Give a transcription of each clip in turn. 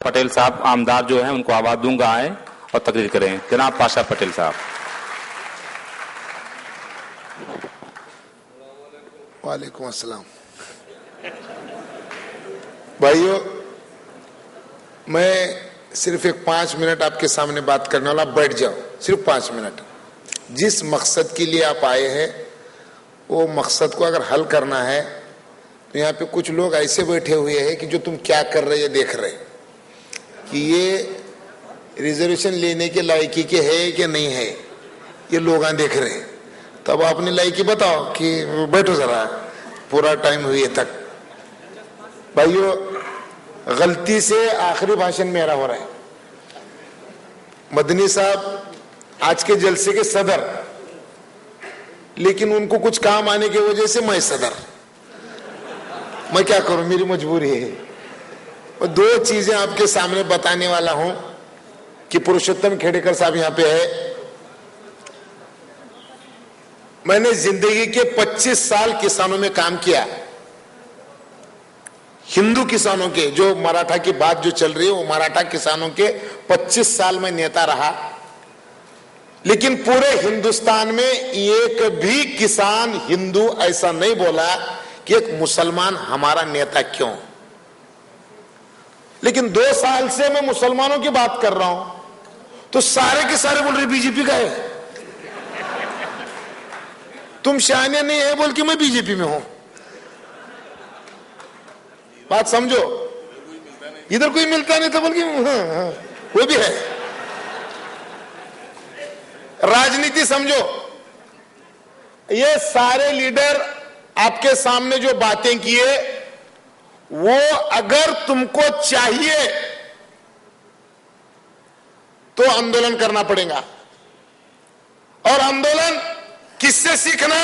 पटेल साहब आमदार जो हैं उनको आवाज दूंगा आए और तकरीर करें। जनाब पाशा पटेल साहब। वालेकुम अस्सलाम। भाइयों, मैं सिर्फ एक 5 मिनट आपके सामने बात करने वाला, बैठ जाओ सिर्फ 5 मिनट। जिस मकसद के लिए आप आए हैं वो मकसद को अगर हल करना है तो यहाँ पे कुछ लोग ऐसे बैठे हुए हैं कि जो तुम क्या कर रहे हैं देख रहे कि ये रिजर्वेशन लेने के लायकी के है कि नहीं है, ये लोग देख रहे हैं। तब अपनी लायकी बताओ कि बैठो जरा, पूरा टाइम हुए तक। भाइयों, गलती से आखिरी भाषण मेरा हो रहा है। मदनी साहब आज के जलसे के सदर, लेकिन उनको कुछ काम आने की वजह से मैं सदर, मैं क्या करूं, मेरी मजबूरी है। और 2 चीजें आपके सामने बताने वाला हूं कि पुरुषोत्तम खेड़ेकर साहब यहां पे है। मैंने जिंदगी के 25 साल किसानों में काम किया, हिंदू किसानों के, जो मराठा की बात जो चल रही है वो मराठा किसानों के 25 साल में नेता रहा। लेकिन पूरे हिंदुस्तान में एक भी किसान हिंदू ऐसा नहीं बोला कि एक मुसलमान हमारा नेता क्यों। लेकिन 2 साल से मैं मुसलमानों की बात कर रहा हूं तो सारे के सारे बोल रहे बीजेपी का है। तुम शानिया नहीं है बोल के मैं बीजेपी में हूं। बात समझो, इधर कोई मिलता नहीं था बोल के वो भी है। राजनीति समझो। ये सारे लीडर आपके सामने जो बातें किए वो अगर तुमको चाहिए तो आंदोलन करना पड़ेगा। और आंदोलन किससे सीखना?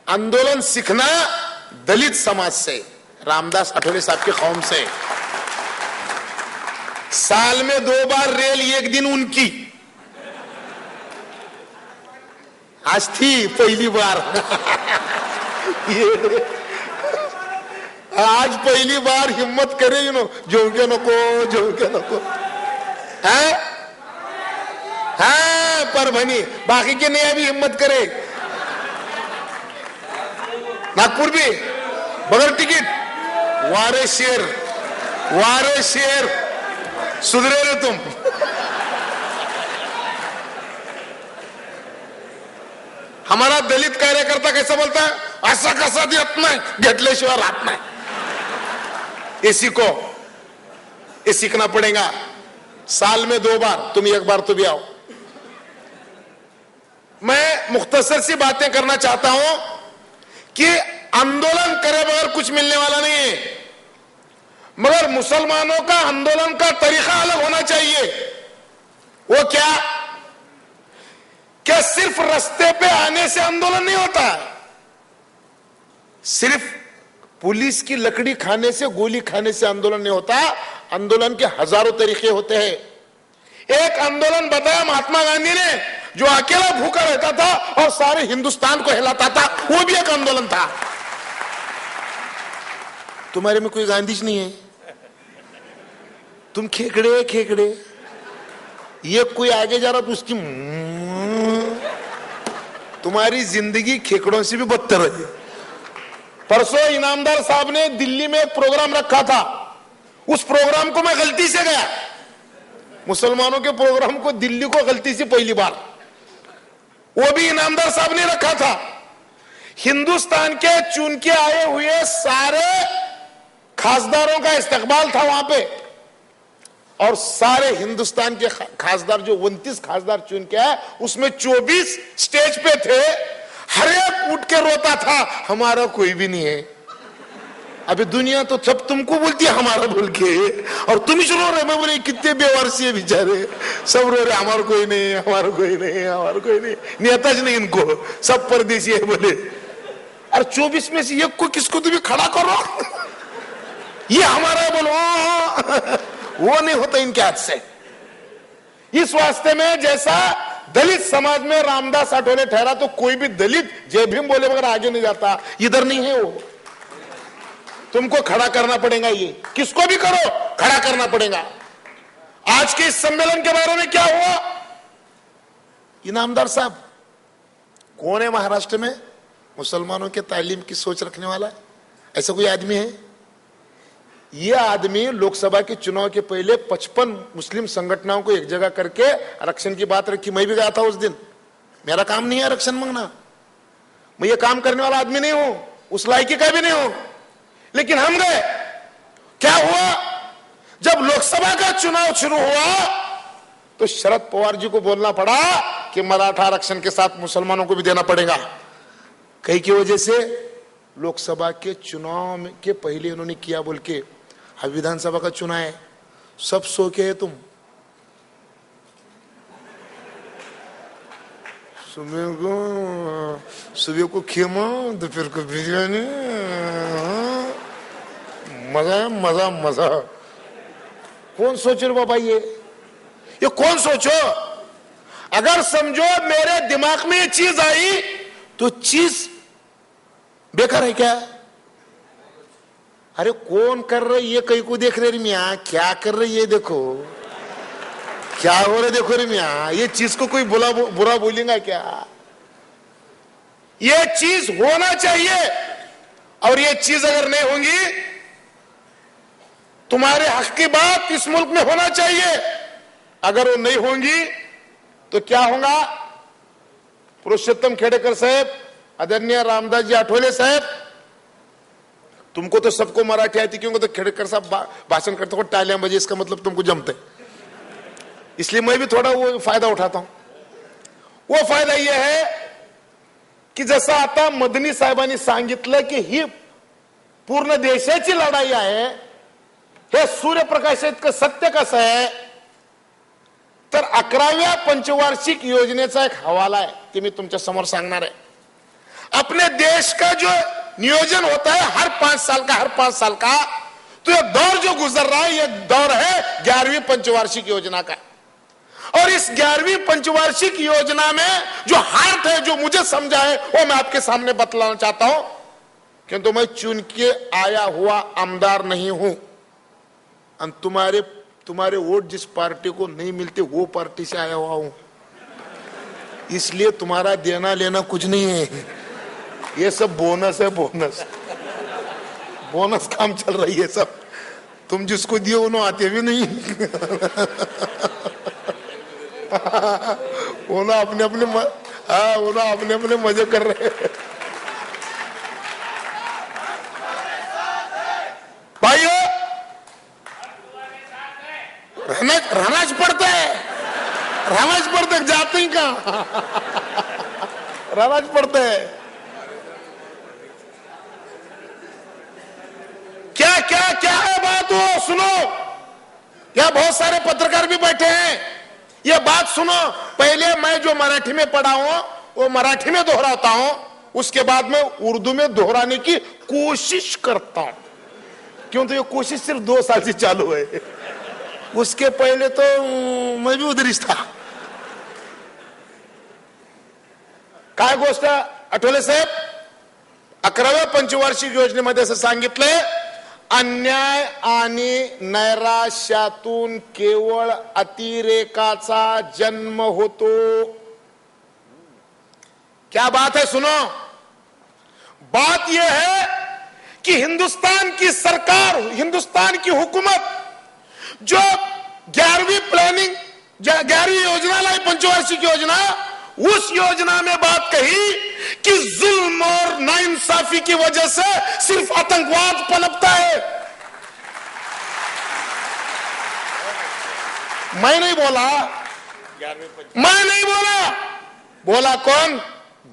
आंदोलन सीखना दलित समाज से, रामदास अठवले साहब की कौम से। साल में 2 बार रेल, एक दिन उनकी। आज थी पहली बार ये आज पहली बार हिम्मत करे जो के नको है परभनी, बाकी के नहीं अभी हिम्मत करे। नागपुर भी बगैर टिकट, वारे शेर सुधरे रे तुम। हमारा दलित कार्यकर्ता कैसा बोलता है, असा कसा देत नाही, घेतल्याशिवाय राहत नाही। ये सीखना पड़ेगा। साल में 2 बार, तुम 1 बार तो भी आओ। मैं मुख्तसर सी बातें करना चाहता हूं कि आंदोलन करे बगैर कुछ मिलने वाला नहीं है, मगर मुसलमानों का आंदोलन का तरीका अलग होना चाहिए। वो क्या सिर्फ रास्ते पे आने से आंदोलन नहीं होता, सिर्फ पुलिस की लकड़ी खाने से, गोली खाने से आंदोलन नहीं होता। आंदोलन के हजारों तरीके होते हैं। एक आंदोलन बताया महात्मा गांधी ने, जो अकेला भूखा रहता था और सारे हिंदुस्तान को हिलाता था, वो भी एक आंदोलन था। तुम्हारे में कोई गांधी नहीं है, तुम खेकड़े। ये कोई आगे जा रहा तो उसकी, तुम्हारी जिंदगी खेकड़ों से भी बदतर है। परसों इनामदार साहब ने दिल्ली में एक प्रोग्राम रखा था, उस प्रोग्राम को मैं गलती से गया। मुसलमानों के प्रोग्राम को दिल्ली को गलती से पहली बार, वो भी इनामदार साहब ने रखा था। हिंदुस्तान के चुन के आए हुए सारे खासदारों का इस्तकबाल था वहां पे, और सारे हिंदुस्तान के खासदार, जो 29 खासदार चुन के आए, उसमें 24 स्टेज पे थे। हर एक उठ के रोता था, हमारा कोई भी नहीं है। अभी दुनिया तो सब तुमको बोलती है हमारा बोल के, और तुम ही रो रहे। मैं बोले कितने बेवारसी है बेचारे, सब रो रहे हमारा कोई नहीं, हमारा कोई नहीं, हमारा कोई नहीं, नेता जी नहीं इनको, सब परदेसी है बोले। और 24 में से एक को किसको तुम्हें खड़ा करो, ये हमारा है बोलो, वो नहीं होता इनके हाथ से। इस वास्ते में जैसा दलित समाज में रामदास आठवले ठहरा, तो कोई भी दलित जय भीम बोले बगैर आगे नहीं जाता। इधर नहीं है वो। तुमको खड़ा करना पड़ेगा, ये किसको भी करो खड़ा करना पड़ेगा। आज के इस सम्मेलन के बारे में क्या हुआ? इनामदार साहब कौन है महाराष्ट्र में मुसलमानों के तालीम की सोच रखने वाला? ऐसा कोई आदमी है? यह आदमी लोकसभा के चुनाव के पहले 55 मुस्लिम संगठनों को एक जगह करके आरक्षण की बात रखी। मैं भी गया था उस दिन। मेरा काम नहीं है आरक्षण मांगना, मैं ये काम करने वाला आदमी नहीं हूं, उस लायकी का भी नहीं हूं, लेकिन हम गए। क्या हुआ? जब लोकसभा का चुनाव शुरू हुआ तो शरद पवार जी को बोलना पड़ा कि मराठा आरक्षण के साथ मुसलमानों को भी देना पड़ेगा। कई की वजह से लोकसभा के चुनाव के पहले उन्होंने किया बोल के। अब विधानसभा का चुनाव है, सब सो के है तुम। सुबह को खीमा, दोपहर को बिरयानी, मजा मजा मजा। कौन सोचो बाबा? ये कौन सोचो? अगर समझो मेरे दिमाग में ये चीज आई तो चीज बेकार है क्या? अरे कौन कर रही है? कहीं को देख रहे मियाँ, क्या कर रही है? देखो क्या हो रहा है, देखो रे मियाँ। ये चीज को कोई बुरा बोलेगा क्या? ये चीज होना चाहिए, और ये चीज अगर नहीं होंगी, तुम्हारे हक की बात इस मुल्क में होना चाहिए। अगर वो नहीं होंगी तो क्या होगा? पुरुषोत्तम खेड़ेकर साहब, आदरणीय रामदास जी आठवले साहब, तुमको तो सबको मराठी आती, क्योंकि तो खेड़ेकर साहब भाषण करते हो टालियां बजे, इसका मतलब तुमको जमते, इसलिए मैं भी थोड़ा वो फायदा उठाता हूं। वो फायदा यह है की जसं आता मदनी साहेबांनी सांगितलं की ही पूर्ण देशाची लढाई आहे, हे सूर्यप्रकाश इतकं सत्य कसं आहे? तर 11व्या पंचवार्षिक योजनेचा एक हवाला है, ते मी तुमच्या समोर सांगणार आहे। अपने देश का जो नियोजन होता है हर 5 साल का, तो ये दौर जो गुजर रहा है, ये दौर है 11वीं पंचवार्षिक योजना का। और इस 11वीं पंचवार्षिक योजना में जो हार्ट है, जो मुझे समझा है, वो मैं आपके सामने बतलाना चाहता हूं। किंतु मैं चुन के आया हुआ आमदार नहीं हूं, और तुम्हारे वोट जिस पार्टी को नहीं मिलते वो पार्टी से आया हुआ हूं, इसलिए तुम्हारा देना लेना कुछ नहीं है। ये सब बोनस है, बोनस काम चल रही है सब। तुम जिसको दिए उन्होंने आते भी नहीं। उन्होंने अपने अपने मजे कर रहे हैं। भाइयों, रहना पड़ता है, जाते ही कहां, रहना पड़ता है। क्या है बात? वो सुनो, यहां बहुत सारे पत्रकार भी बैठे हैं, ये बात सुनो। पहले मैं जो मराठी में पढ़ा हूं वो मराठी में दोहराता हूं, उसके बाद में उर्दू में दोहराने की कोशिश करता हूं, क्यों? तो ये कोशिश सिर्फ 2 साल से चालू है, उसके पहले तो मैं भी उधरीच था। काय गोष्ट आठवले साहेब, 11व्या पंचवार्षिक योजनेमध्ये असं सांगितलंय, अन्याय आणि नैराश्यातून केवळ अतिरेकाचा जन्म होतो। क्या बात है? सुनो, बात यह है कि हिंदुस्तान की सरकार, हिंदुस्तान की हुकूमत जो 11वीं योजना लाई, पंचवार्षिक योजना, उस योजना में बात कही कि जुल्म और नाइंसाफी की वजह से सिर्फ आतंकवाद पनपता है। मैं नहीं बोला, बोला कौन?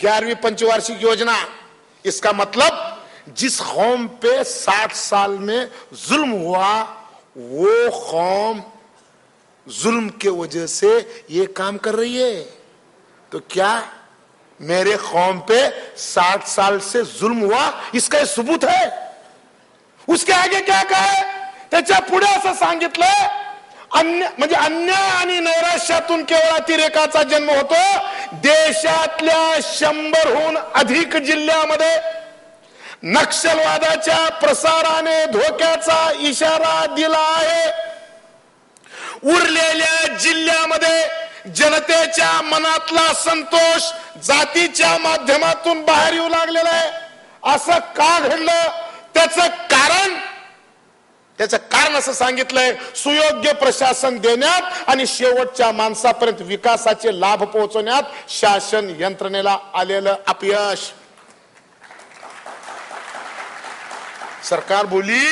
11वीं पंचवार्षिक योजना। इसका मतलब जिस कौम पे 60 साल में जुल्म हुआ, वो कौम जुल्म के वजह से ये काम कर रही है। तो क्या मेरे कौम पे 60 साल से जुल्म हुआ, इसका सबूत है? उसके आगे क्या कहा है? त्याच्या पुढे असं सांगितलं, म्हणजे अन्याय आणि नैराश्यातून केवळ अतिरेकाचा जन्म होतो। देशातल्या 100हून अधिक जिल्ह्यामध्ये नक्षलवादाच्या प्रसाराने धोक्याचा इशारा दिला आहे. उरलेल्या जिल्ह्यामध्ये जनतेच्या मनातला संतोष जातीच्या माध्यमातून बाहेर येऊ लागलेला आहे. असं का घडलं? त्याचं कारण असं सांगितलंय, सुयोग्य प्रशासन देण्यात आणि शेवटच्या माणसापर्यंत विकासाचे लाभ पोहोचवण्यात शासन यंत्रणेला आलेलं अपयश. सरकार बोली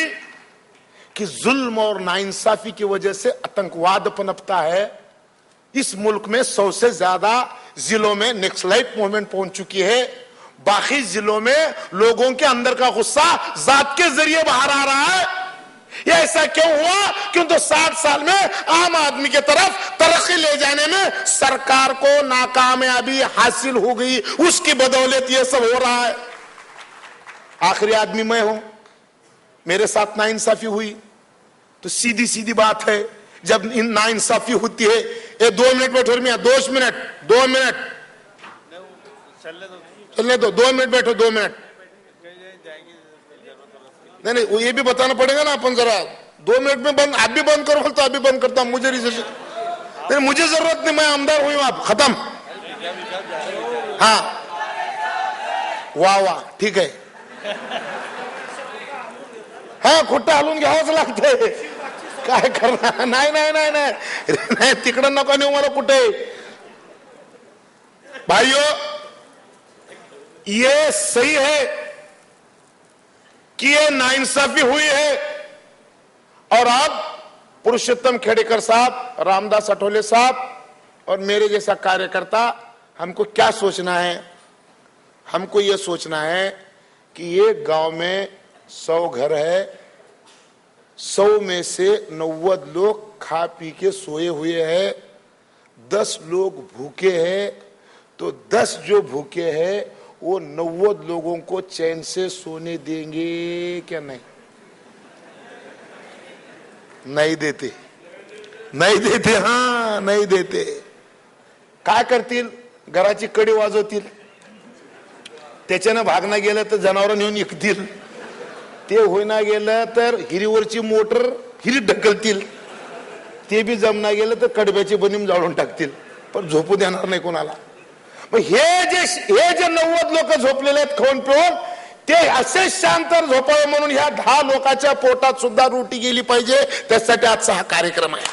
कि जुल्म और नाइंसाफी की वजह से आतंकवाद पनपता है. इस मुल्क में 100 से ज्यादा जिलों में नक्सलाइट मूवमेंट पहुंच चुकी है. बाकी जिलों में लोगों के अंदर का गुस्सा जात के जरिए बाहर आ रहा है. ये ऐसा क्यों हुआ? क्योंकि 60 साल में आम आदमी की तरफ तरक्की ले जाने में सरकार को नाकामयाबी हासिल हो गई. उसकी बदौलत ये सब हो रहा है. आखिरी आदमी मैं हूं, मेरे साथ नाइंसाफी हुई तो सीधी सीधी बात है, जब इन नाइंसाफी होती है, ये 2 मिनट बैठो मियां, 2 मिनट चलने दो, 2 मिनट बैठो, 2 मिनट. नहीं ये भी बताना पड़ेगा ना अपन जरा. 2 मिनट में बंद, आप भी बंद करो तो आप भी बंद करता हूं. मुझे जरूरत नहीं, मैं आमदार हुई हूं, आप खत्म. हाँ वाह वाह ठीक आहे. हा खुट्टा हलवून घ्यावंच लागतंय. काय करणार? नाही तिकडं नको नेऊ मला कुठे. भाइयों, ये सही है कि ये नाइंसाफी हुई है और अब पुरुषोत्तम खेड़ेकर साहब, रामदास अठोले साहब और मेरे जैसा कार्यकर्ता, हमको क्या सोचना है? हमको ये सोचना है कि ये गांव में 100 घर है, 100 में से 90 लोग खा पी के सोए हुए हैं, 10 लोग भूखे हैं. तो 10 जो भूखे हैं वो 90 लोगों को चैन से सोने देंगे क्या? नहीं देते. हाँ नहीं देते. काय करतील? घराची कडी वाजवतील, त्याच्यानं भागना गेलं तर जनावर नेऊन विकतील, ते होईना गेलं तर हिरीवरची मोटर हिरीत ढकलतील, ते बी जमना गेलं तर कडब्याची बनीम जाळून टाकतील, पण झोपू देणार नाही कोणाला. मग हे जे 90 लोक झोपलेले आहेत खाऊन पिऊन, ते असे शांत झोपावे म्हणून ह्या 10 लोकांच्या पोटात सुद्धा रोटी गेली पाहिजे. त्यासाठी आजचा हा कार्यक्रम आहे.